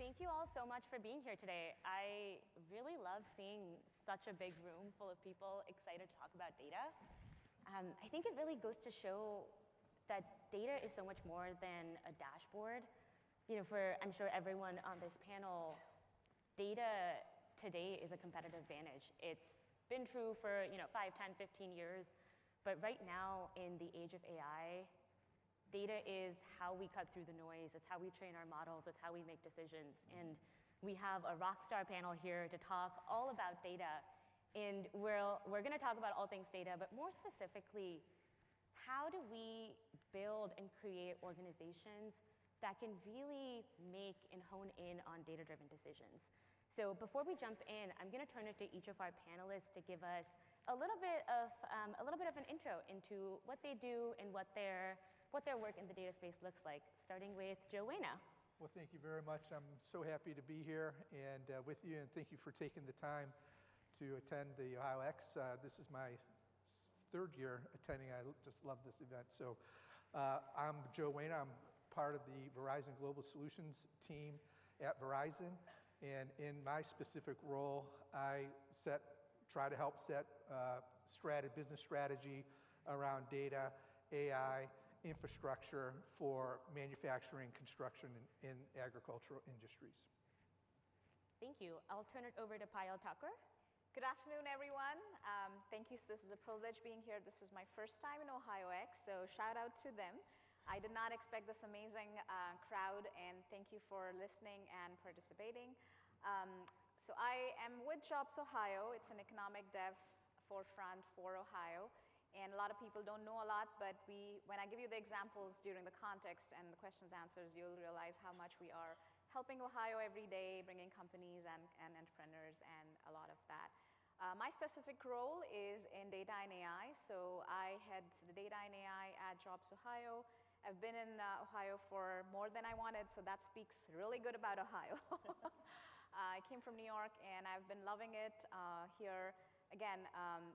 Thank you all so much for being here today. I really love seeing such a big room full of people excited to talk about data. I think it really goes to show that data is so much more than a dashboard. For I'm sure everyone on this panel, data today is a competitive advantage. It's been true for 5, 10, 15 years, but right now in the age of AI, data is how we cut through the noise. It's how we train our models. It's how we make decisions. And we have a rock star panel here to talk all about data. And we're going to talk about all things data, but more specifically, how do we build and create organizations that can really make and hone in on data-driven decisions? So before we jump in, I'm going to turn it to each of our panelists to give us a little bit of an intro into what they do and what their work in the data space looks like, starting with Waina. Well, thank you very much. I'm so happy to be here and with you, and thank you for taking the time to attend the Ohio X. This is my third year attending. I just love this event. So I'm Waina. I'm part of the Verizon Global Solutions team at Verizon. And in my specific role, I try to help set business strategy around data, AI, infrastructure for manufacturing, construction, and agricultural industries. Thank you. I'll turn it over to Payal Thakur. Good afternoon, everyone. Thank you. This is a privilege being here. This is my first time in Ohio X, so shout out to them. I did not expect this amazing crowd, and thank you for listening and participating. So I am with JobsOhio. It's an economic dev forefront for Ohio. And a lot of people don't know a lot, but when I give you the examples during the context and the questions answers, you'll realize how much we are helping Ohio every day, bringing companies and entrepreneurs and a lot of that. My specific role is in data and AI. So I head the data and AI at JobsOhio. I've been in Ohio for more than I wanted, so that speaks really good about Ohio. I came from New York, and I've been loving it here. Again,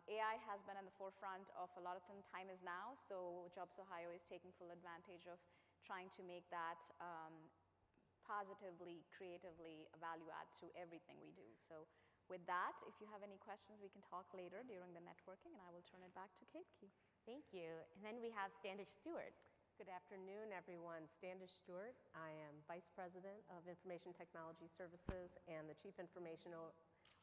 AI has been in the forefront of a lot of them. Time is now, so JobsOhio is taking full advantage of trying to make that positively, creatively a value add to everything we do. So with that, if you have any questions, we can talk later during the networking, and I will turn it back to Ketaki. Thank you. And then we have Standish Stewart. Good afternoon, everyone. Standish Stewart. I am Vice President of Information Technology Services and the Chief Information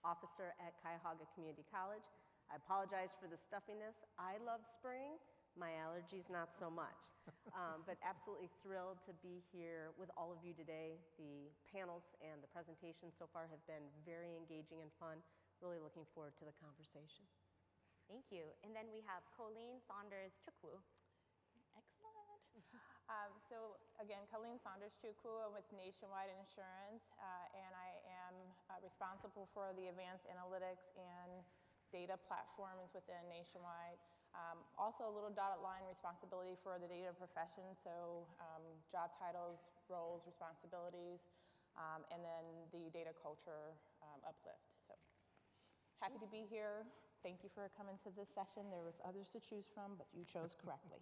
Officer at Cuyahoga Community College. I apologize for the stuffiness. I love spring. My allergies, not so much. But absolutely thrilled to be here with all of you today. The panels and the presentations so far have been very engaging and fun. Really looking forward to the conversation. Thank you. And then we have Colleen Saunders-Chukwu. Excellent. So again, Colleen Saunders-Chukwu. I'm with Nationwide Insurance, and I am responsible for the advanced analytics and data platforms within Nationwide. Also a little dotted line responsibility for the data profession, so job titles, roles, responsibilities, and then the data culture uplift. So happy to be here. Thank you for coming to this session. There was others to choose from, but you chose correctly.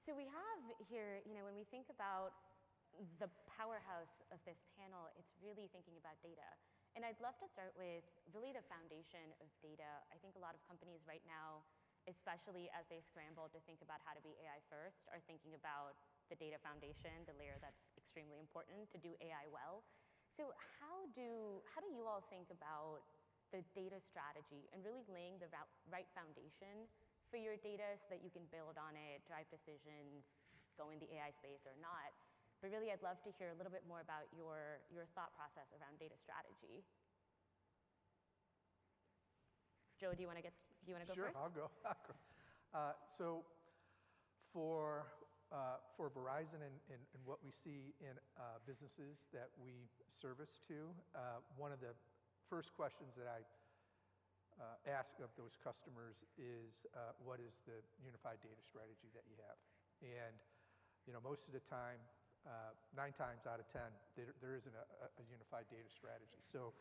So we have here, when we think about the powerhouse of this panel, it's really thinking about data. And I'd love to start with really the foundation of data. I think a lot of companies right now, especially as they scramble to think about how to be AI first, are thinking about the data foundation, the layer that's extremely important to do AI well. So how do you all think about the data strategy and really laying the right foundation for your data so that you can build on it, drive decisions, go in the AI space or not? But really, I'd love to hear a little bit more about your thought process around data strategy. Joe, do you want to go Sure, first? I'll go. So for Verizon and what we see in businesses that we service to, one of the first questions that I ask of those customers is, what is the unified data strategy that you have? And most of the time, 9 times out of 10, there isn't a unified data strategy. So,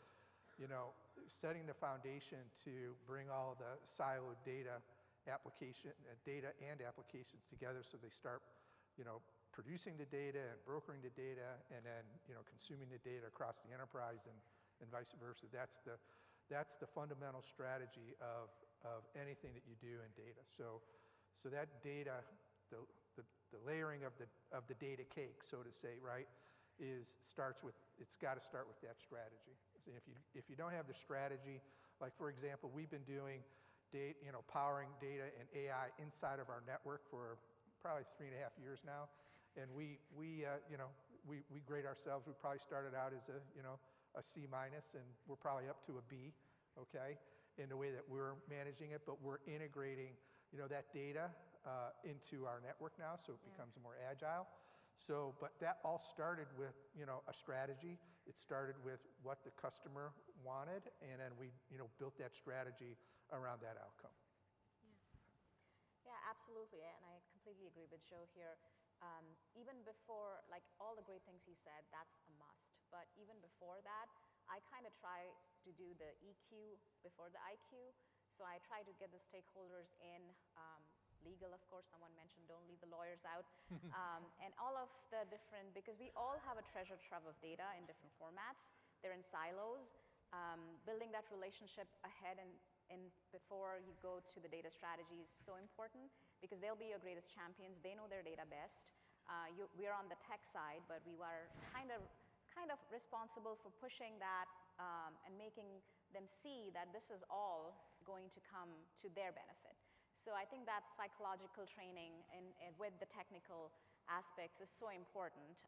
setting the foundation to bring all the siloed data and applications together so they start, producing the data and brokering the data and then, consuming the data across the enterprise and vice versa. That's the fundamental strategy of anything that you do in data. So that data, the layering of the data cake, so to say, right, it's got to start with that strategy. So if you don't have the strategy, like for example, we've been doing powering data and AI inside of our network for probably 3.5 years now, and we grade ourselves. We probably started out as a C minus, and we're probably up to a B, okay, in the way that we're managing it. But we're integrating, that data into our network now, so it becomes more agile. So, but that all started with, a strategy. It started with what the customer wanted, and then we, built that strategy around that outcome. Yeah, absolutely, and I completely agree with Joe here. Even before, like all the great things he said, that's a must. But even before that, I kind of try to do the EQ before the IQ. So I try to get the stakeholders in, legal, of course, someone mentioned, don't leave the lawyers out, and all of the different, because we all have a treasure trove of data in different formats. They're in silos. Building that relationship ahead and before you go to the data strategy is so important because they'll be your greatest champions. They know their data best. We're on the tech side, but we are kind of responsible for pushing that and making them see that this is all going to come to their benefit. So I think that psychological training with the technical aspects is so important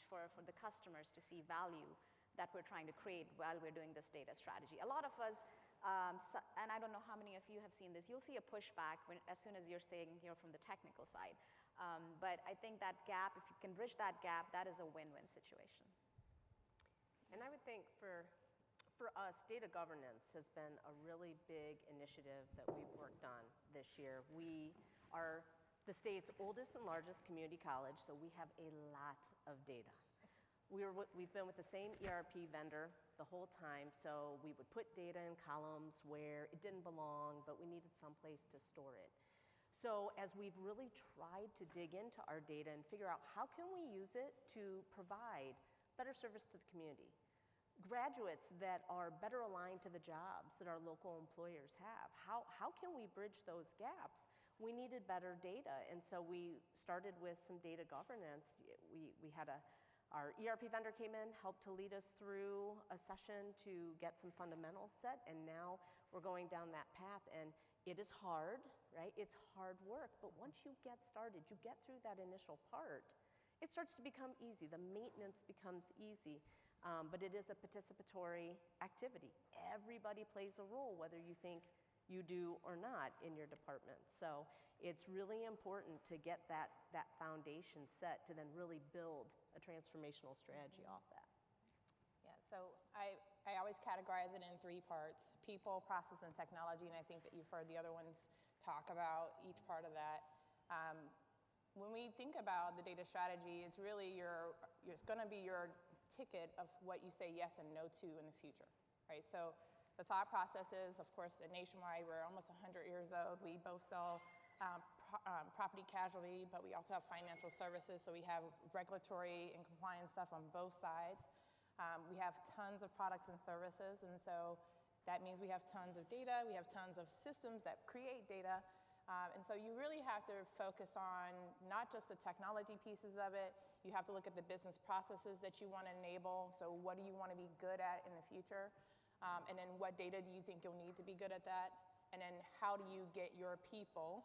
for the customers to see value that we're trying to create while we're doing this data strategy. A lot of us, and I don't know how many of you have seen this, you'll see a pushback as soon as you're saying here from the technical side. But I think that gap, if you can bridge that gap, that is a win-win situation. And I would think for us, data governance has been a really big initiative that we've worked on this year. We are the state's oldest and largest community college, so we have a lot of data. We've been with the same ERP vendor the whole time, so we would put data in columns where it didn't belong, but we needed someplace to store it. So as we've really tried to dig into our data and figure out how can we use it to provide better service to the community, graduates that are better aligned to the jobs that our local employers have, how can we bridge those gaps? We needed better data, and so we started with some data governance. We had our ERP vendor came in, helped to lead us through a session to get some fundamentals set, and now we're going down that path, and it is hard, right? It's hard work, but once you get started, you get through that initial part, it starts to become easy. The maintenance becomes easy, but it is a participatory activity. Everybody plays a role, whether you think you do or not in your department. So it's really important to get that foundation set to then really build a transformational strategy off that. Yeah, so I always categorize it in 3 parts: people, process, and technology, and I think that you've heard the other ones talk about each part of that. When we think about the data strategy, it's really it's going to be your ticket of what you say yes and no to in the future, right? So the thought process is, of course, at Nationwide, we're almost 100 years old. We both sell property casualty, but we also have financial services, so we have regulatory and compliance stuff on both sides. We have tons of products and services, and so that means we have tons of data, we have tons of systems that create data, and so you really have to focus on not just the technology pieces of it, you have to look at the business processes that you want to enable, so what do you want to be good at in the future, and then what data do you think you'll need to be good at that, and then how do you get your people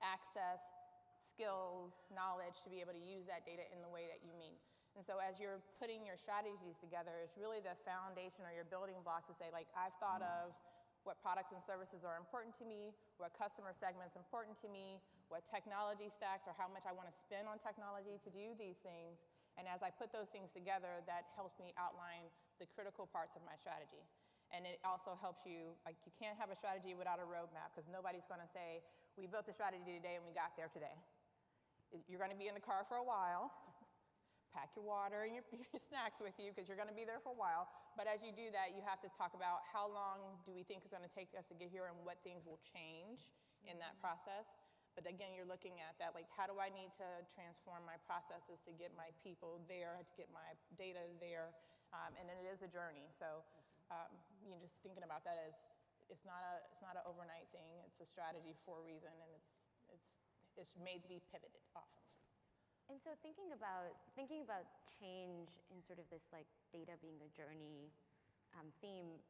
access, skills, knowledge to be able to use that data in the way that you mean. And so as you're putting your strategies together, it's really the foundation or your building blocks to say, like, I've thought of what products and services are important to me, what customer segments important to me, what technology stacks or how much I want to spend on technology to do these things. And as I put those things together, that helps me outline the critical parts of my strategy. And it also helps you, like, you can't have a strategy without a roadmap because nobody's going to say, we built the strategy today and we got there today. You're going to be in the car for a while. Pack your water and your snacks with you because you're going to be there for a while. But as you do that, you have to talk about how long do we think it's going to take us to get here and what things will change in that process. But again, you're looking at that, like, how do I need to transform my processes to get my people there, to get my data there, and it is a journey. So, you know, just thinking about that as it's not an overnight thing. It's a strategy for a reason, and it's made to be pivoted off of. And so thinking about change in sort of this like data being a journey theme,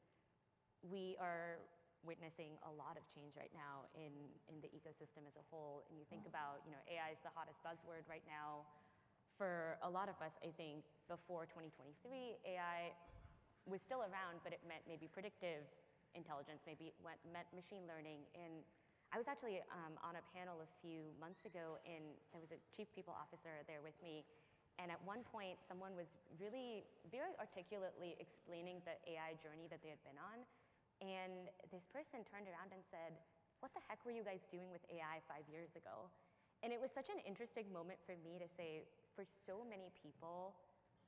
we are witnessing a lot of change right now in the ecosystem as a whole. And you think about, you know, AI is the hottest buzzword right now. For a lot of us, I think before 2023, AI was still around, but it meant maybe predictive intelligence, maybe it meant machine learning. And I was actually on a panel a few months ago, and there was a chief people officer there with me. And at one point, someone was really very articulately explaining the AI journey that they had been on. And this person turned around and said, "What the heck were you guys doing with AI 5 years ago?" And it was such an interesting moment for me to say, for so many people,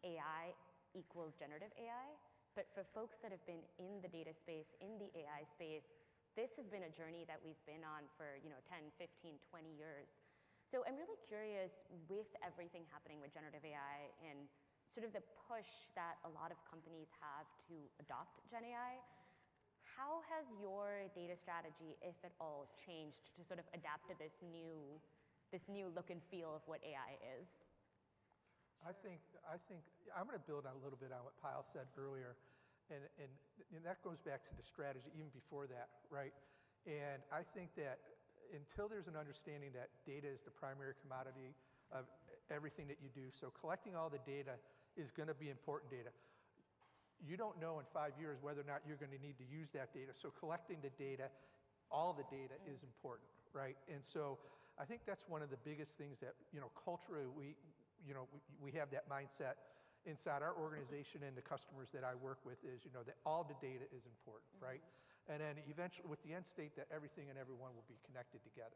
AI equals generative AI. But for folks that have been in the data space, in the AI space, this has been a journey that we've been on for 10, 15, 20 years. So I'm really curious, with everything happening with generative AI and sort of the push that a lot of companies have to adopt Gen AI, how has your data strategy, if at all, changed to sort of adapt to this new look and feel of what AI is? I think I'm going to build on a little bit on what Payal said earlier, and that goes back to the strategy even before that, right? And I think that until there's an understanding that data is the primary commodity of everything that you do, so collecting all the data is going to be important data. You don't know in 5 years whether or not you're going to need to use that data, so collecting the data, all the data is important, right? And so I think that's one of the biggest things that, culturally we have that mindset inside our organization and the customers that I work with is, that all the data is important, right? And then eventually with the end state that everything and everyone will be connected together.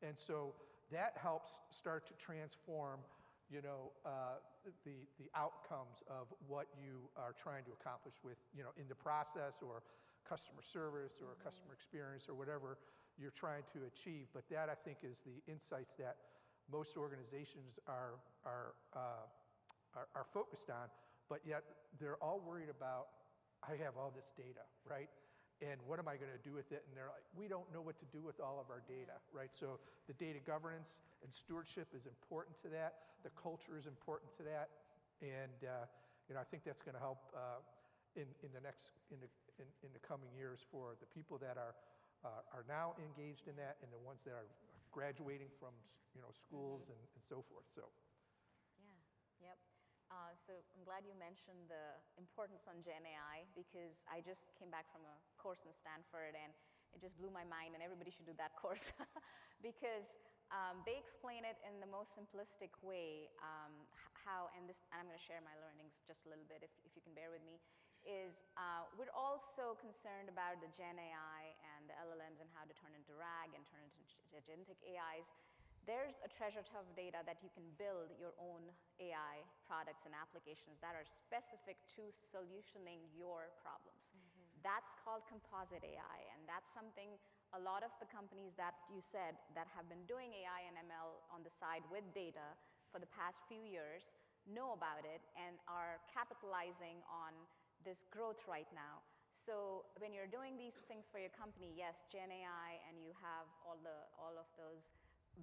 And so that helps start to transform, the outcomes of what you are trying to accomplish with, in the process or customer service or customer experience or whatever you're trying to achieve. But that, I think, is the insights that most organizations are focused on, but yet they're all worried about, I have all this data, right? And what am I going to do with it? And they're like, we don't know what to do with all of our data, right? So the data governance and stewardship is important to that. The culture is important to that. And I think that's going to help in the coming years for the people that are now engaged in that and the ones that are graduating from schools and so forth. So. Yeah. Yep. So I'm glad you mentioned the importance on Gen AI, because I just came back from a course in Stanford and it just blew my mind, and everybody should do that course because they explain it in the most simplistic way, how, and I'm going to share my learnings just a little bit if you can bear with me, is we're also concerned about the Gen AI and the LLMs and how to turn into RAG and turn into agentic AIs. There's a treasure trove of data that you can build your own AI products and applications that are specific to solutioning your problems. That's called composite AI, and that's something a lot of the companies that you said that have been doing AI and ML on the side with data for the past few years know about it and are capitalizing on this growth right now. So when you're doing these things for your company, yes, Gen AI, and you have all of those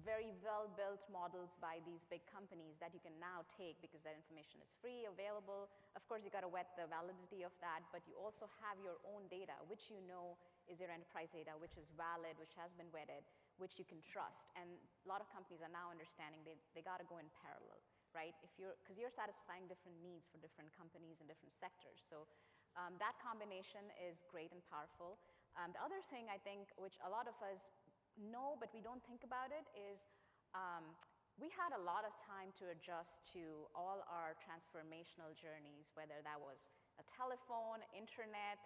very well-built models by these big companies that you can now take because that information is free, available. Of course, you got to vet the validity of that, but you also have your own data, which you know is your enterprise data, which is valid, which has been vetted, which you can trust. And a lot of companies are now understanding they got to go in parallel, right? Because you're satisfying different needs for different companies and different sectors. So that combination is great and powerful. The other thing I think, which a lot of us know, but we don't think about it, is we had a lot of time to adjust to all our transformational journeys, whether that was a telephone, internet,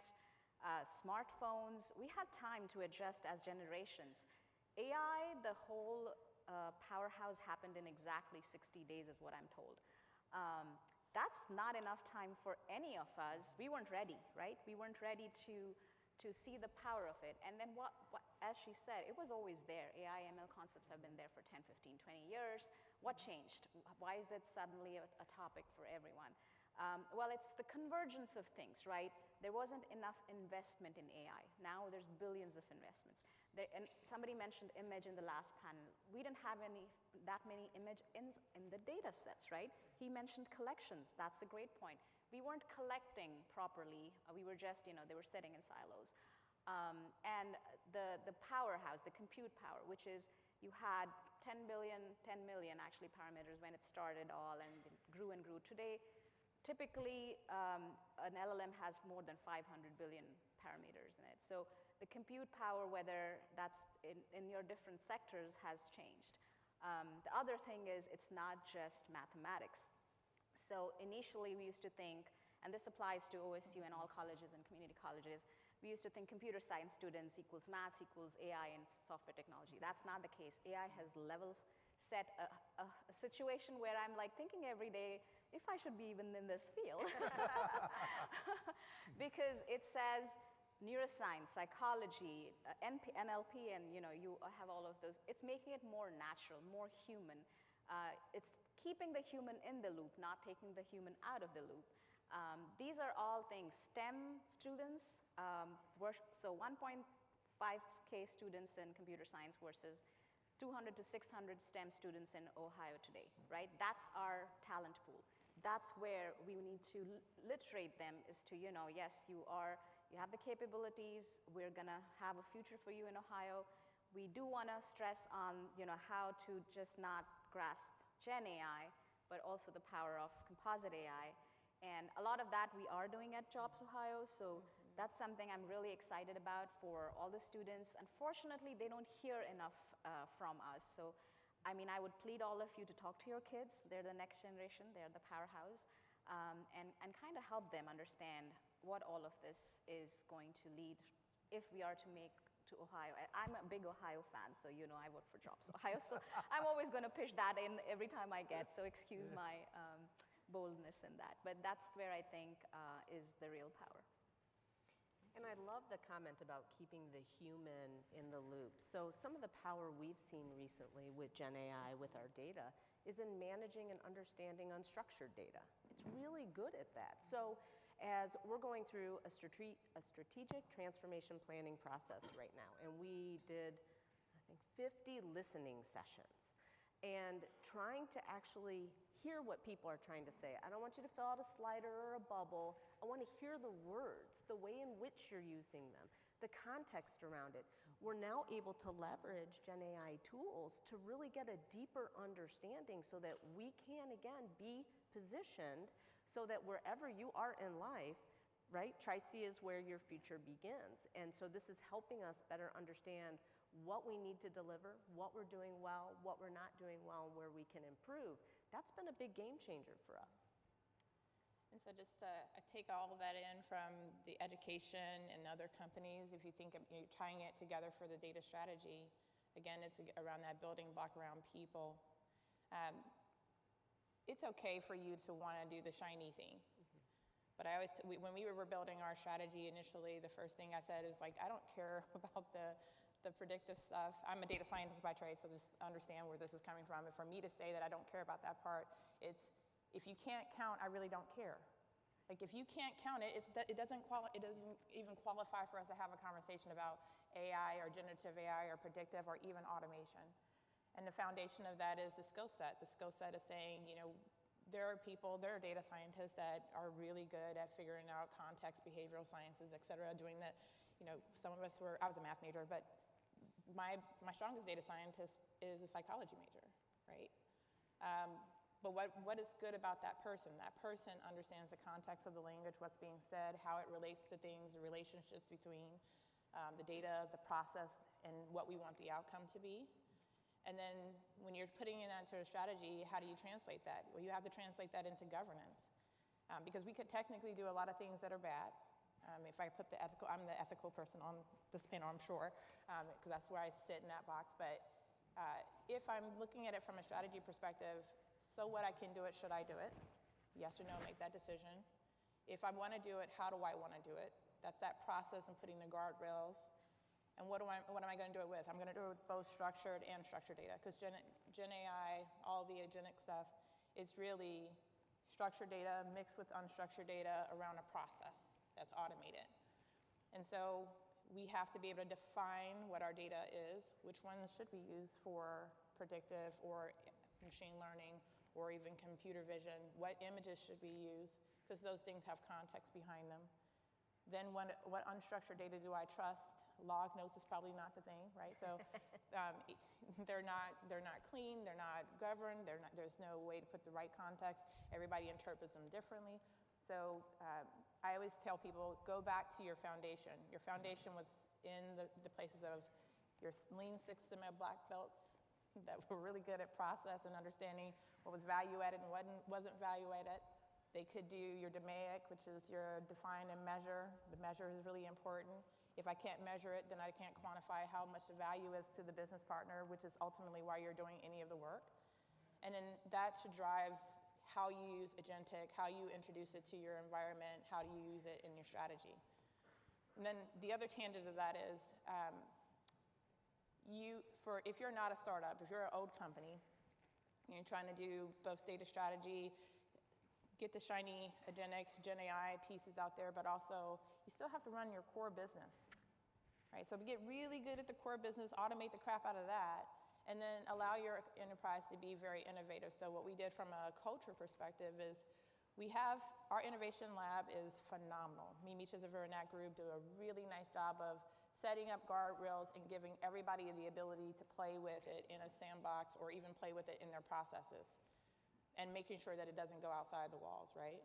smartphones. We had time to adjust as generations. AI, the whole powerhouse happened in exactly 60 days is what I'm told. That's not enough time for any of us. We weren't ready, right? We weren't ready to see the power of it. And then as she said, it was always there. AI, ML concepts have been there for 10, 15, 20 years. What changed? Why is it suddenly a topic for everyone? Well, it's the convergence of things, right? There wasn't enough investment in AI. Now there's billions of investments. And somebody mentioned image in the last panel. We didn't have that many image in the data sets, right? He mentioned collections. That's a great point. We weren't collecting properly. We were just, they were sitting in silos. And the powerhouse, the compute power, which is you had 10 million actually parameters when it started all, and it grew and grew. Today, typically, an LLM has more than 500 billion parameters in it. So the compute power, whether that's in your different sectors, has changed. The other thing is it's not just mathematics. So initially we used to think, and this applies to OSU and all colleges and community colleges, we used to think computer science students equals maths equals AI and software technology. That's not the case. AI has level set a situation where I'm like thinking every day if I should be even in this field. Because it says neuroscience, psychology, NLP, and you have all of those. It's making it more natural, more human. It's keeping the human in the loop, not taking the human out of the loop. These are all things. STEM students, so 1.5K students in computer science versus 200 to 600 STEM students in Ohio today, right? That's our talent pool. That's where we need to literate them, is to, yes, you have the capabilities. We're gonna have a future for you in Ohio. We do wanna stress on, how to just not grasp Gen AI, but also the power of composite AI. And a lot of that we are doing at JobsOhio, so that's something I'm really excited about for all the students. Unfortunately, they don't hear enough from us. So, I would plead all of you to talk to your kids. They're the next generation. They're the powerhouse. And kind of help them understand what all of this is going to lead if we are to make to Ohio. I'm a big Ohio fan, so I vote for JobsOhio. So I'm always going to pitch that in every time I get, so excuse my boldness in that. But that's where I think is the real power. And I love the comment about keeping the human in the loop. So some of the power we've seen recently with Gen AI, with our data, is in managing and understanding unstructured data. It's really good at that. So as we're going through a strategic transformation planning process right now, and we did, I think, 50 listening sessions, and trying to actually hear what people are trying to say. I don't want you to fill out a slider or a bubble. I want to hear the words, the way in which you're using them, the context around it. We're now able to leverage Gen AI tools to really get a deeper understanding so that we can, again, be positioned so that wherever you are in life, right, Tri-C is where your future begins. And so this is helping us better understand what we need to deliver, what we're doing well, what we're not doing well, and where we can improve. That's been a big game changer for us. And so just I take all of that in from the education and other companies. If you think of tying it together for the data strategy, again, it's around that building block around people. It's okay for you to want to do the shiny thing. But I always, when we were building our strategy initially, the first thing I said is I don't care about the predictive stuff. I'm a data scientist by trade, so just understand where this is coming from. And for me to say that I don't care about that part, it's, if you can't count, I really don't care. If you can't count it, it doesn't even qualify for us to have a conversation about AI or generative AI or predictive or even automation. And the foundation of that is the skill set. The skill set is saying, there are data scientists that are really good at figuring out context, behavioral sciences, et cetera, doing that. Some of us I was a math major, but my strongest data scientist is a psychology major, right? But what is good about that person? That person understands the context of the language, what's being said, how it relates to things, the relationships between the data, the process, and what we want the outcome to be. And then when you're putting in that sort of strategy, how do you translate that? Well, you have to translate that into governance. Because we could technically do a lot of things that are bad. If I put I'm the ethical person on this panel, I'm sure, because that's where I sit in that box. But if I'm looking at it from a strategy perspective, so what, I can do it, should I do it? Yes or no, make that decision. If I want to do it, how do I want to do it? That's that process and putting the guardrails. And And what am I going to do it with? I'm going to do it with both structured and structured data, because Gen AI, all the agentic stuff, is really structured data mixed with unstructured data around a process that's automated. And so we have to be able to define what our data is, which ones should we use for predictive or machine learning or even computer vision, what images should we use, because those things have context behind them. Then what unstructured data do I trust? Log notes is probably not the thing, right? So they're not clean, they're not governed, there's no way to put the right context. Everybody interprets them differently. So I always tell people, go back to your foundation. Your foundation was in the places of your Lean Six Sigma black belts that were really good at process and understanding what was value added and what wasn't value added. They could do your DMAIC, which is your define and measure. The measure is really important. If I can't measure it, then I can't quantify how much the value is to the business partner, which is ultimately why you're doing any of the work. And then that should drive how you use agentic, how you introduce it to your environment, how do you use it in your strategy. And then the other tangent of that is, if you're not a startup, if you're an old company, and you're trying to do both data strategy, get the shiny agentic, Gen AI pieces out there, but also you still have to run your core business, right? So get really good at the core business, automate the crap out of that, and then allow your enterprise to be very innovative. So what we did from a culture perspective is our innovation lab is phenomenal. Mimi Chisaver and that group do a really nice job of setting up guardrails and giving everybody the ability to play with it in a sandbox or even play with it in their processes and making sure that it doesn't go outside the walls, right?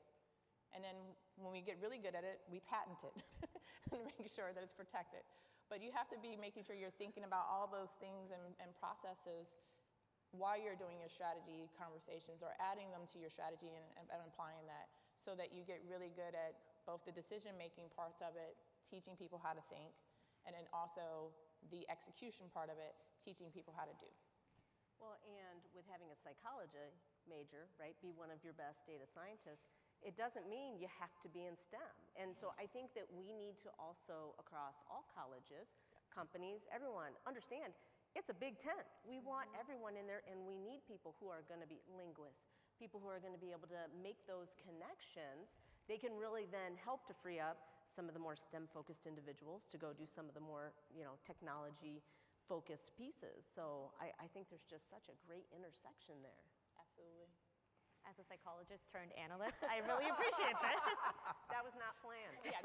And then when we get really good at it, we patent it and make sure that it's protected. But you have to be making sure you're thinking about all those things and processes while you're doing your strategy conversations or adding them to your strategy and applying that so that you get really good at both the decision-making parts of it, teaching people how to think, and then also the execution part of it, teaching people how to do. Well, and with having a psychology major, right, be one of your best data scientists, it doesn't mean you have to be in STEM. And so I think that we need to also, across all colleges, companies, everyone, understand it's a big tent. We want everyone in there, and we need people who are going to be linguists, people who are going to be able to make those connections. They can really then help to free up some of the more STEM-focused individuals to go do some of the more, technology-focused pieces. So I think there's just such a great intersection there. Absolutely. As a psychologist turned analyst, I really appreciate this. That was not planned. Yeah.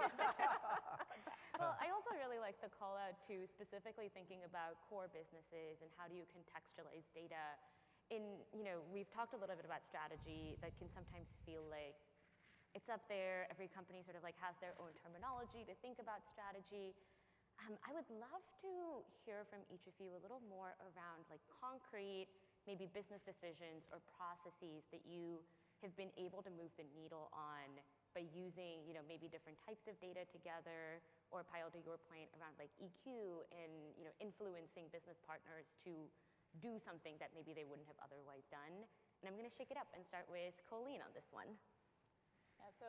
Well, I also really like the call out to specifically thinking about core businesses and how do you contextualize data. We've talked a little bit about strategy that can sometimes feel like it's up there. Every company sort of like has their own terminology to think about strategy. I would love to hear from each of you a little more around like concrete, maybe business decisions or processes that you have been able to move the needle on by using, maybe different types of data together, or Payal, to your point around like EQ and, influencing business partners to do something that maybe they wouldn't have otherwise done. And I'm going to shake it up and start with Colleen on this one. Yeah, so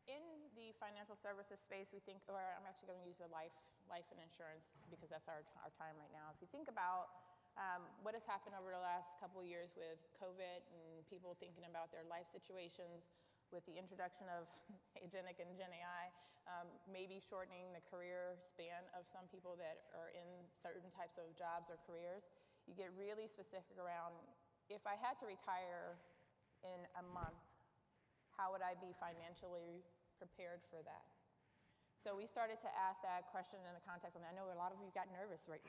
in the financial services space, we think, or I'm actually going to use the life and insurance because that's our time right now. If you think about what has happened over the last couple of years with COVID and people thinking about their life situations with the introduction of agentic and Gen AI, maybe shortening the career span of some people that are in certain types of jobs or careers. You get really specific around, if I had to retire in a month, how would I be financially prepared for that? So we started to ask that question in the context, and I know a lot of you got nervous, right?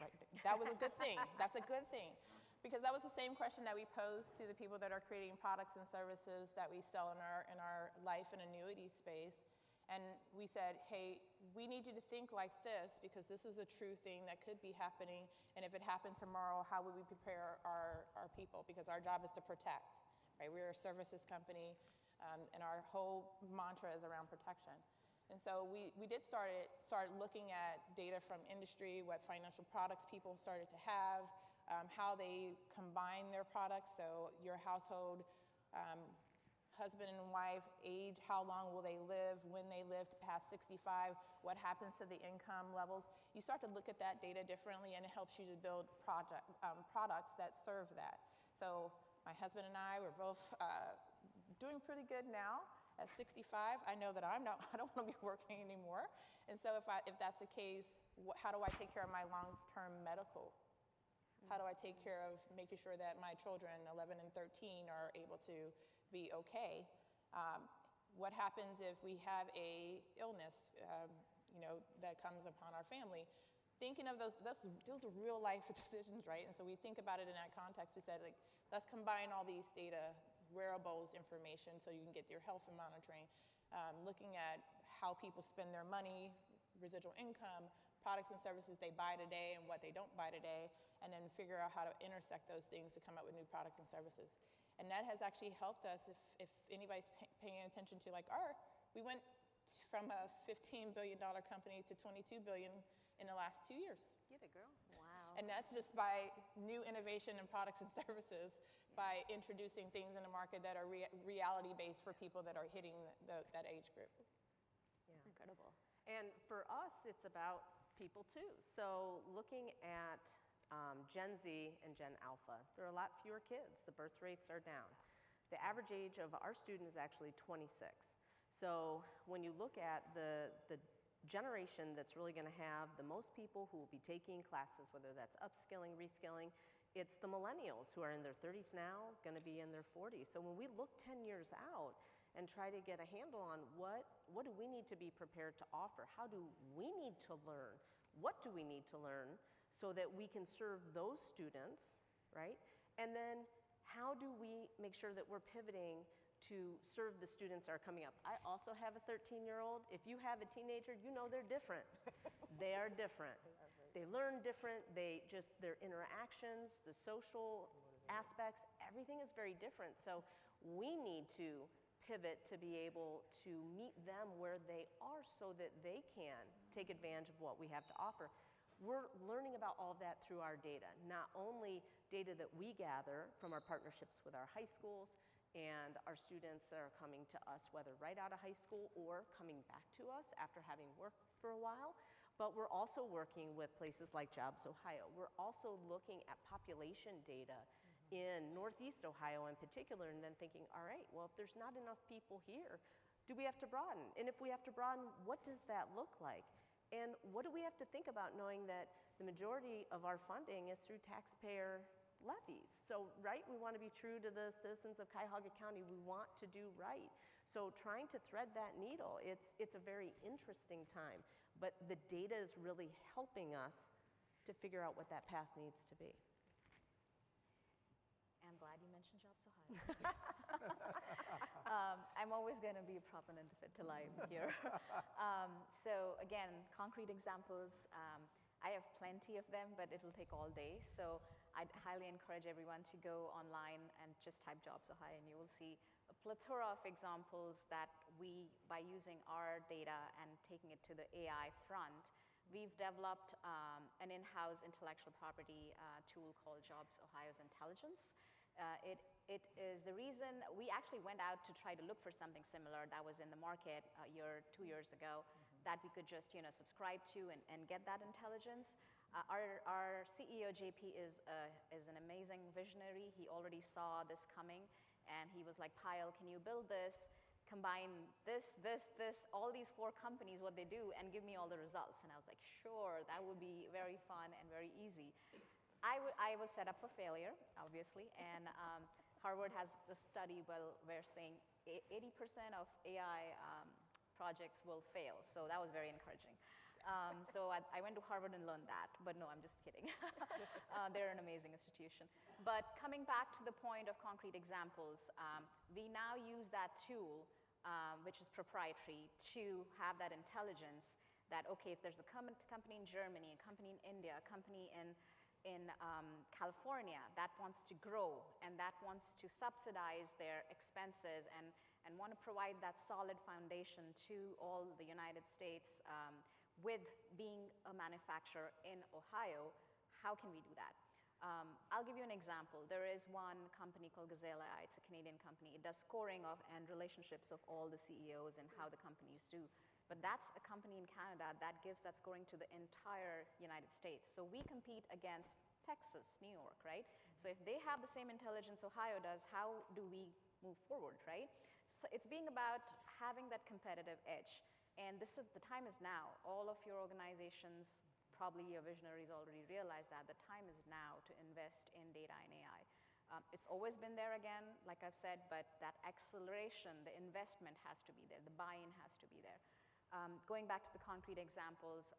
That was a good thing. That's a good thing. Because that was the same question that we posed to the people that are creating products and services that we sell in our life and annuity space. And we said, hey, we need you to think like this because this is a true thing that could be happening. And if it happened tomorrow, how would we prepare our people? Because our job is to protect, right? We're a services company, and our whole mantra is around protection. And so we did start looking at data from industry, what financial products people started to have, how they combine their products. So your household husband and wife, age, how long will they live, when they live past 65, what happens to the income levels. You start to look at that data differently, and it helps you to build products that serve that. So my husband and I, we're both doing pretty good now. At 65, I know that I don't want to be working anymore. And so if that's the case, how do I take care of my long-term medical? How do I take care of making sure that my children, 11 and 13, are able to be okay? What happens if we have a illness, that comes upon our family? Thinking of those are real life decisions, right? And so we think about it in that context. We said, like, let's combine all these data, wearables information, so you can get your health and monitoring, looking at how people spend their money, residual income, products and services they buy today and what they don't buy today, and then figure out how to intersect those things to come up with new products and services. And that has actually helped us, if anybody's paying attention to, like, we went from a $15 billion company to $22 billion in the last 2 years. Get it, girl. Wow. And that's just by new innovation in products and services, by introducing things in the market that are reality-based for people that are hitting that age group. That's incredible. And for us, it's about people too. So looking at Gen Z and Gen Alpha, there are a lot fewer kids. The birth rates are down. The average age of our student is actually 26. So when you look at the generation that's really going to have the most people who will be taking classes, whether that's upskilling, reskilling, it's the millennials who are in their 30s now, going to be in their 40s. So when we look 10 years out and try to get a handle on what do we need to be prepared to offer, how do we need to learn, what do we need to learn so that we can serve those students, right? And then how do we make sure that we're pivoting to serve the students that are coming up? I also have a 13-year-old. If you have a teenager, you know they're different. They are different. They learn different. Their interactions, the social aspects, everything is very different. So we need to pivot to be able to meet them where they are so that they can take advantage of what we have to offer. We're learning about all of that through our data, not only data that we gather from our partnerships with our high schools and our students that are coming to us, whether right out of high school or coming back to us after having worked for a while, but we're also working with places like JobsOhio. We're also looking at population data in Northeast Ohio in particular, and then thinking, all right, well, if there's not enough people here, do we have to broaden? And if we have to broaden, what does that look like? And what do we have to think about knowing that the majority of our funding is through taxpayer levies? So, right, we want to be true to the citizens of Cuyahoga County. We want to do right. So trying to thread that needle, it's a very interesting time. But the data is really helping us to figure out what that path needs to be. I'm glad you mentioned JobsOhio. I'm always going to be a proponent of it till I'm here. So again, concrete examples. I have plenty of them, but it will take all day. So I'd highly encourage everyone to go online and just type JobsOhio, and you will see a plethora of examples that we, by using our data and taking it to the AI front, we've developed an in-house intellectual property tool called JobsOhio's Intelligence. It is the reason we actually went out to try to look for something similar that was in the market 2 years ago, that we could just subscribe to and get that intelligence. Our CEO JP is an amazing visionary. He already saw this coming, and he was like, Payal, can you build this, combine this, all these 4 companies, what they do, and give me all the results? And I was like, sure, that would be very fun and very easy. I was set up for failure, obviously, and Harvard has the study where saying 80% of AI projects will fail, so that was very encouraging. So I went to Harvard and learned that, but no, I'm just kidding. They're an amazing institution. But coming back to the point of concrete examples, we now use that tool, which is proprietary, to have that intelligence that, okay, if there's a company in Germany, a company in India, a company in California that wants to grow and that wants to subsidize their expenses and want to provide that solid foundation to all the United States with being a manufacturer in Ohio, how can we do that? I'll give you an example. There is one company called Gazelle AI. It's a Canadian company. It does scoring of and relationships of all the CEOs and how the companies do. But that's a company in Canada that gives that scoring to the entire United States. So we compete against Texas, New York, right? So if they have the same intelligence Ohio does, how do we move forward, right? So it's being about having that competitive edge. And this is, the time is now. All of your organizations, probably your visionaries already realize that the time is now to invest in data and AI. It's always been there again, like I've said, but that acceleration, the investment has to be there, the buy-in has to be there. Going back to the concrete examples,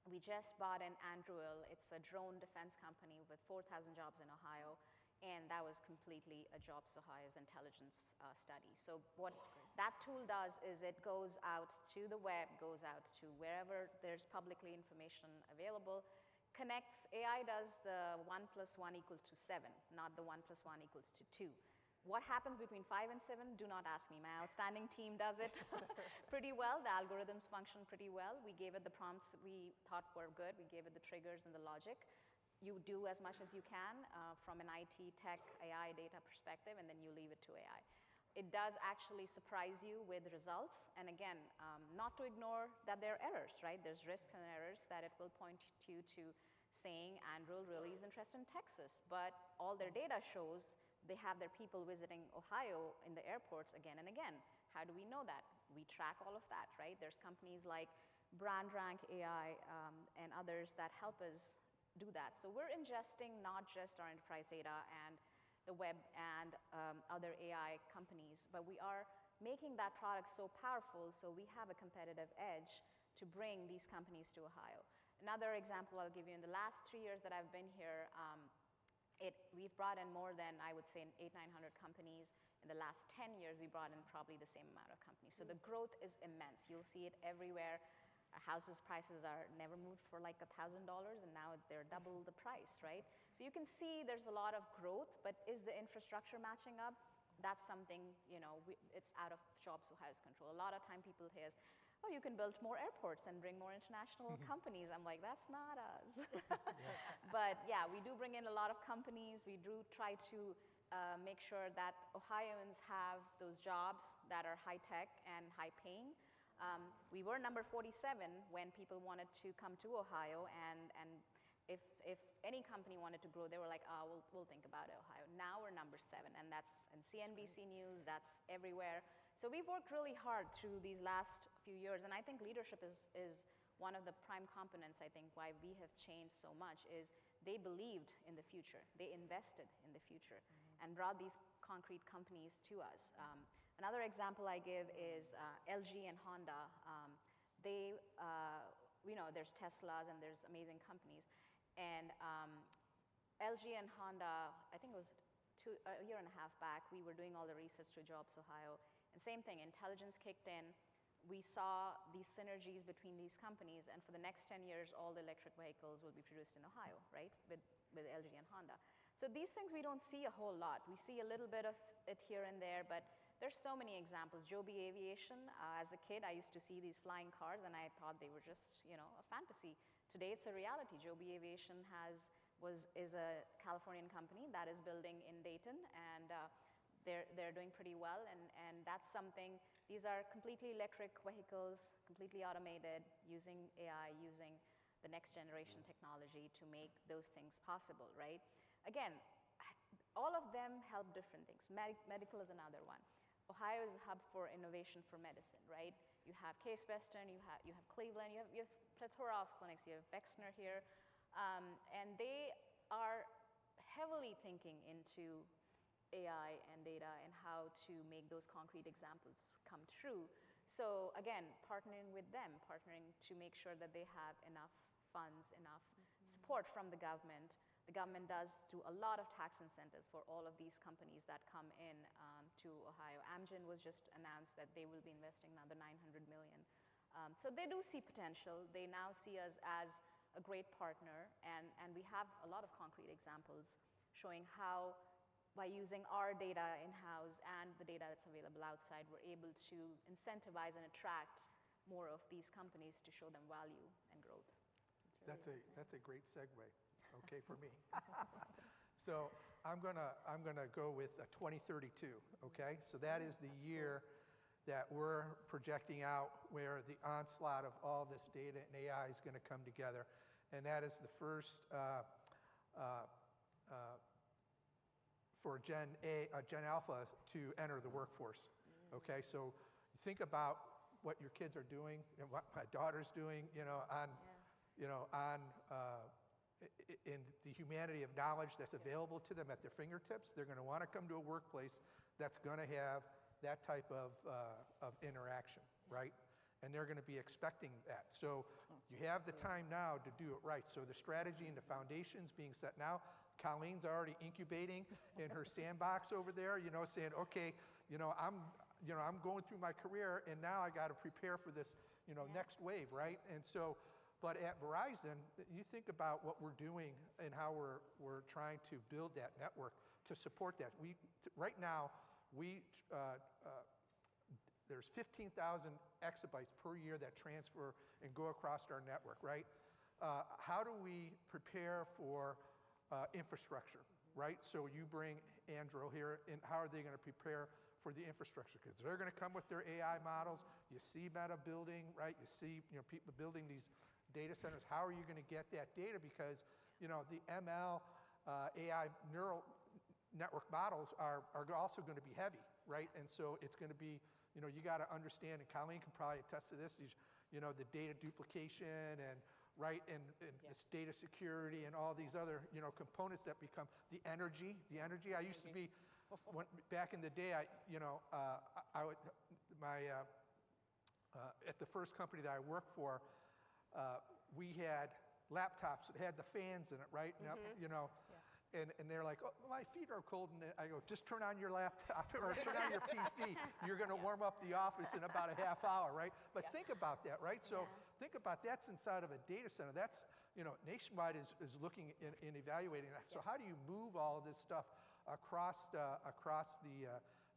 we just bought an Anduril. It's a drone defense company with 4,000 jobs in Ohio, and that was completely a JobsOhio's intelligence study. So what that tool does is it goes out to the web, goes out to wherever there's publicly information available, connects. AI does the 1 + 1 = 7, not the 1 + 1 = 2. What happens between 5 and 7? Do not ask me. My outstanding team does it pretty well. The algorithms function pretty well. We gave it the prompts we thought were good. We gave it the triggers and the logic. You do as much as you can from an IT, tech, AI, data perspective, and then you leave it to AI. It does actually surprise you with results. And again, not to ignore that there are errors, right? There's risks and errors that it will point you to saying Anduril really is interested in Texas. But all their data shows they have their people visiting Ohio in the airports again and again. How do we know that? We track all of that, right? There's companies like BrandRank AI and others that help us do that. So we're ingesting not just our enterprise data and the web and other AI companies, but we are making that product so powerful so we have a competitive edge to bring these companies to Ohio. Another example I'll give you, in the last 3 years that I've been here, we've brought in more than, I would say, 800-900 companies. In the last 10 years, we brought in probably the same amount of companies. So the growth is immense. You'll see it everywhere. Houses prices are never moved for like $1,000, and now they're double the price, right? So you can see there's a lot of growth, but is the infrastructure matching up? That's something, it's out of JobsOhio's control. A lot of time people hear, oh, you can build more airports and bring more international companies. I'm like, that's not us. But yeah, we do bring in a lot of companies. We do try to make sure that Ohioans have those jobs that are high tech and high paying. We were number 47 when people wanted to come to Ohio, and if any company wanted to grow, they were like, oh, we'll think about it, Ohio. Now we're number 7, and that's in CNBC News, that's everywhere. So we've worked really hard through these last few years, and I think leadership is one of the prime components, I think, why we have changed so much, is they believed in the future. They invested in the future and brought these concrete companies to us. Another example I give is LG and Honda. There's Teslas and there's amazing companies. And LG and Honda, I think it was a year and a half back, we were doing all the research through JobsOhio. And same thing, intelligence kicked in. We saw these synergies between these companies, and for the next 10 years, all the electric vehicles will be produced in Ohio, right, with LG and Honda. So these things we don't see a whole lot. We see a little bit of it here and there, but there's so many examples. Joby Aviation, as a kid, I used to see these flying cars, and I thought they were just, a fantasy. Today, it's a reality. Joby Aviation is a Californian company that is building in Dayton, and they're doing pretty well, and that's something. These are completely electric vehicles, completely automated, using AI, using the next generation technology to make those things possible, right? Again, all of them help different things. Medical is another one. Ohio is a hub for innovation for medicine, right? You have Case Western, you have Cleveland, you have plethora of clinics, you have Wexner here, and they are heavily thinking into AI and data and how to make those concrete examples come true. So again, partnering with them, partnering to make sure that they have enough funds, enough support from the government. The government does do a lot of tax incentives for all of these companies that come in to Ohio. Amgen was just announced that they will be investing another $900 million. So they do see potential. They now see us as a great partner, and we have a lot of concrete examples showing how, by using our data in-house and the data that's available outside, we're able to incentivize and attract more of these companies to show them value and growth. That's a great segue. okay, for me. So I'm gonna go with 2032, okay? So that is the year that we're projecting out where the onslaught of all this data and AI is gonna come together. And that is the first for Gen Alpha to enter the workforce, okay? So think about what your kids are doing and what my daughter's doing, in the humanity of knowledge that's available to them at their fingertips. They're going to want to come to a workplace that's going to have that type of interaction, right? And they're going to be expecting that. So you have the time now to do it right. So the strategy and the foundation's being set now. Colleen's already incubating in her sandbox over there, saying, okay, I'm going through my career and now I got to prepare for this, next wave, right? And so, but at Verizon, you think about what we're doing and how we're trying to build that network to support that. Right now, there's 15,000 exabytes per year that transfer and go across our network, right? How do we prepare for infrastructure, right? So you bring Andrew here, and how are they going to prepare for the infrastructure? Because they're going to come with their AI models. You see Meta building, right? You see people building these data centers. How are you going to get that data? Because the ML AI neural network models are also going to be heavy, right? And so it's going to be, you got to understand, and Colleen can probably attest to this, the data duplication and right, and this data security and all these other, components that become the energy. I used to be, back in the day, at the first company that I worked for, we had laptops that had the fans in it, right? And they're like, oh, my feet are cold. And I go, just turn on your laptop or turn on your PC. You're going to warm up the office in about a half hour, right? But think about that, right? So think about that's inside of a data center. That's, Nationwide is looking in evaluating that. So how do you move all of this stuff across the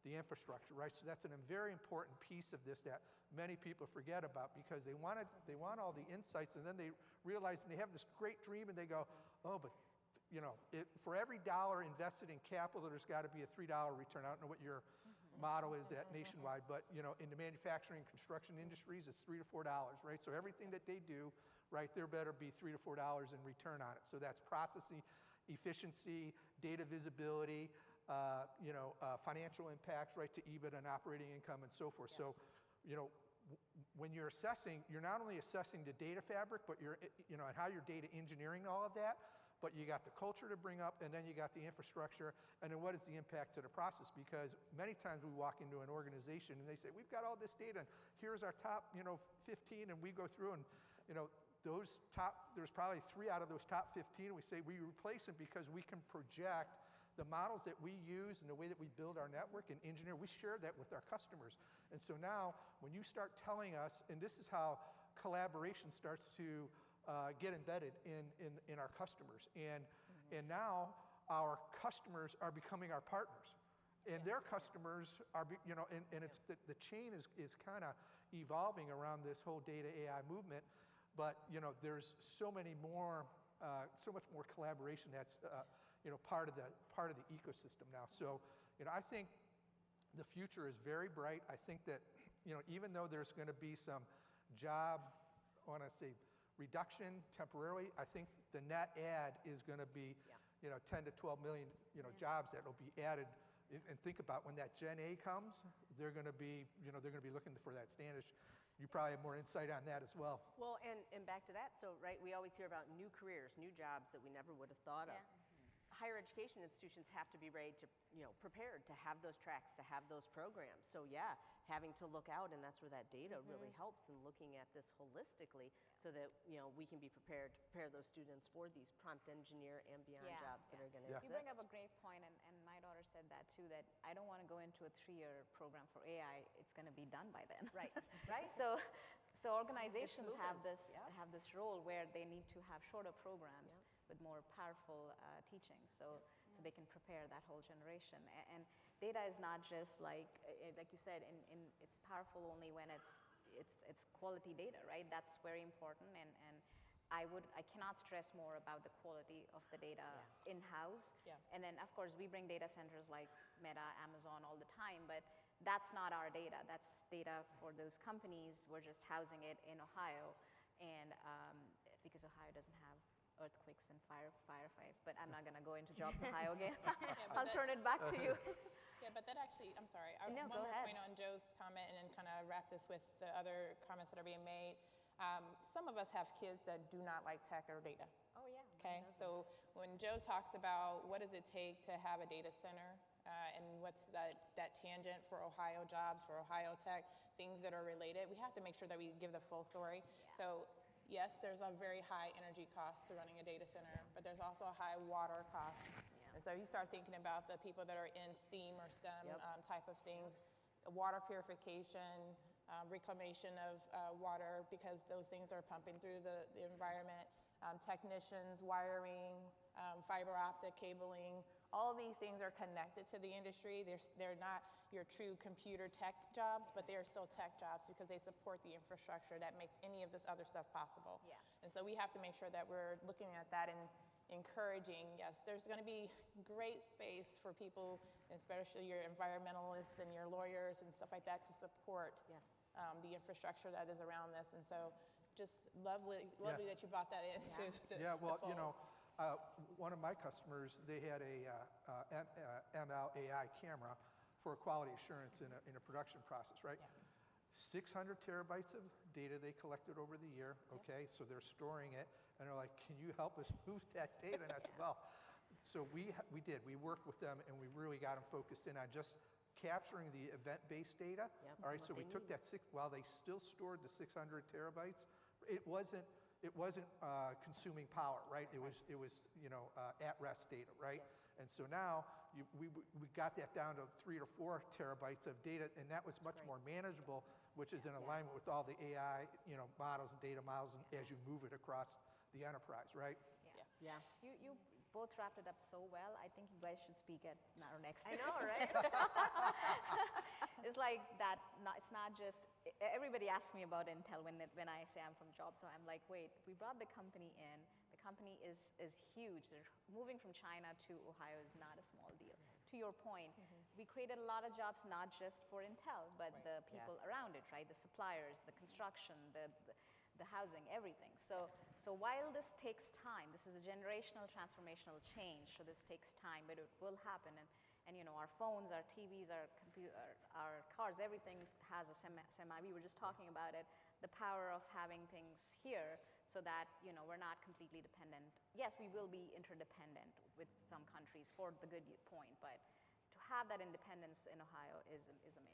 infrastructure, right? So that's a very important piece of this that many people forget about, because they want all the insights, and then they realize, and they have this great dream, and they go, oh, but for every dollar invested in capital, there's got to be a $3 return. I don't know what your model is at Nationwide, but in the manufacturing and construction industries, it's $3 to $4, right? So everything that they do, right, there better be $3 to $4 in return on it. So that's processing efficiency, data visibility, financial impact, right, to EBIT and operating income and so forth. So, when you're assessing, you're not only assessing the data fabric, but you're, and how you're data engineering all of that, but you got the culture to bring up, and then you got the infrastructure, and then what is the impact to the process? Because many times we walk into an organization and they say, we've got all this data, and here's our top, 15, and we go through, and, there's probably 3 out of those top 15, and we say we replace them because we can project the models that we use and the way that we build our network and engineer. We share that with our customers. And so now, when you start telling us, and this is how collaboration starts to get embedded in our customers. And now our customers are becoming our partners. And their customers are, and it's the chain is kind of evolving around this whole data AI movement. But, there's so much more collaboration that's, part of the ecosystem now. So, I think the future is very bright. I think that, even though there's going to be some job, I want to say, reduction temporarily, I think the net add is going to be, 10 to 12 million, jobs that will be added. And think about when that Gen A comes, they're going to be, they're going to be looking for that Standish. You probably have more insight on that as well. Well, and back to that, so, right, we always hear about new careers, new jobs that we never would have thought of. Higher education institutions have to be ready to, prepared to have those tracks, to have those programs. So yeah, having to look out, and that's where that data really helps in looking at this holistically, so that, we can be prepared to prepare those students for these prompt engineer and beyond jobs that are going to exist. You bring up a great point, and my daughter said that too, that I don't want to go into a 3-year program for AI. It's going to be done by then. Right. So organizations have this role where they need to have shorter programs with more powerful teaching, so they can prepare that whole generation. And data is not just like you said, it's powerful only when it's quality data, right? That's very important. And I cannot stress more about the quality of the data in-house. Yeah. And then, of course, we bring data centers like Meta, Amazon all the time, but that's not our data. That's data for those companies. We're just housing it in Ohio, and because Ohio doesn't have earthquakes and firefights, but I'm not going to go into JobsOhio again. I'll turn it back to you. Yeah, but that actually, I'm sorry. No, one go more ahead. point on Joe's comment and then kind of wrap this with the other comments that are being made. Some of us have kids that do not like tech or data. Oh, yeah. Okay, so when Joe talks about what does it take to have a data center and what's that tangent for Ohio jobs, for Ohio tech, things that are related, we have to make sure that we give the full story. So yes, there's a very high energy cost to running a data center, but there's also a high water cost. And so you start thinking about the people that are in STEAM or STEM type of things, water purification, reclamation of water because those things are pumping through the environment, technicians, wiring, fiber optic cabling, all these things are connected to the industry. They're not your true computer tech jobs, but they are still tech jobs because they support the infrastructure that makes any of this other stuff possible. Yeah. And so we have to make sure that we're looking at that and encouraging, yes, there's going to be great space for people, especially your environmentalists and your lawyers and stuff like that, to support the infrastructure that is around this. And so just lovely that you brought that into the well, fold. you know, one of my customers, they had a ML AI camera for quality assurance in a production process, right? 600 terabytes of data they collected over the year, okay? So they're storing it, and they're like, can you help us move that data? And I said, well, so we did. We worked with them, and we really got them focused in on just capturing the event-based data. All right, so we took that while they still stored the 600 terabytes, it wasn't consuming power, right? It was at-rest data, right? And so now we got that down to 3 or 4 terabytes of data, and that was much more manageable, which is in alignment with all the AI, models and data models, and as you move it across the enterprise, right? Yeah. You both wrapped it up so well. I think you guys should speak at our next. I know, right? It's like that. It's not just. Everybody asks me about Intel when I say I'm from Jobs, so I'm like, wait, we brought the company in. The company is huge. They're moving from China to Ohio is not a small deal. To your point, we created a lot of jobs not just for Intel, but the people around it, right? The suppliers, the construction, the housing, everything. So while this takes time, this is a generational transformational change, so this takes time, but it will happen. And our phones, our TVs, our cars, everything has a semi. We were just talking about it, the power of having things here so that, we're not completely dependent. Yes, we will be interdependent with some countries for the good point, but to have that independence in Ohio is amazing.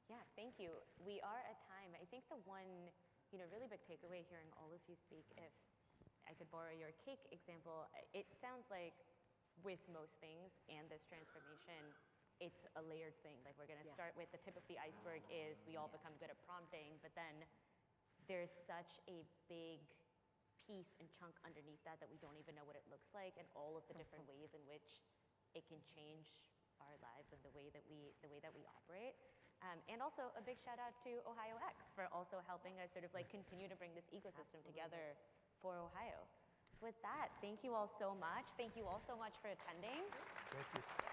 Yeah, thank you. We are at time. I think the one, really big takeaway hearing all of you speak, if I could borrow your cake example, it sounds like with most things and this transformation, it's a layered thing. Like we're going to start with the tip of the iceberg is we all become good at prompting, but then there's such a big piece and chunk underneath that we don't even know what it looks like, and all of the different ways in which it can change our lives and the way that we operate. And also a big shout out to OhioX for also helping us sort of continue to bring this ecosystem together for Ohio. So with that, thank you all so much. Thank you all so much for attending. Thank you.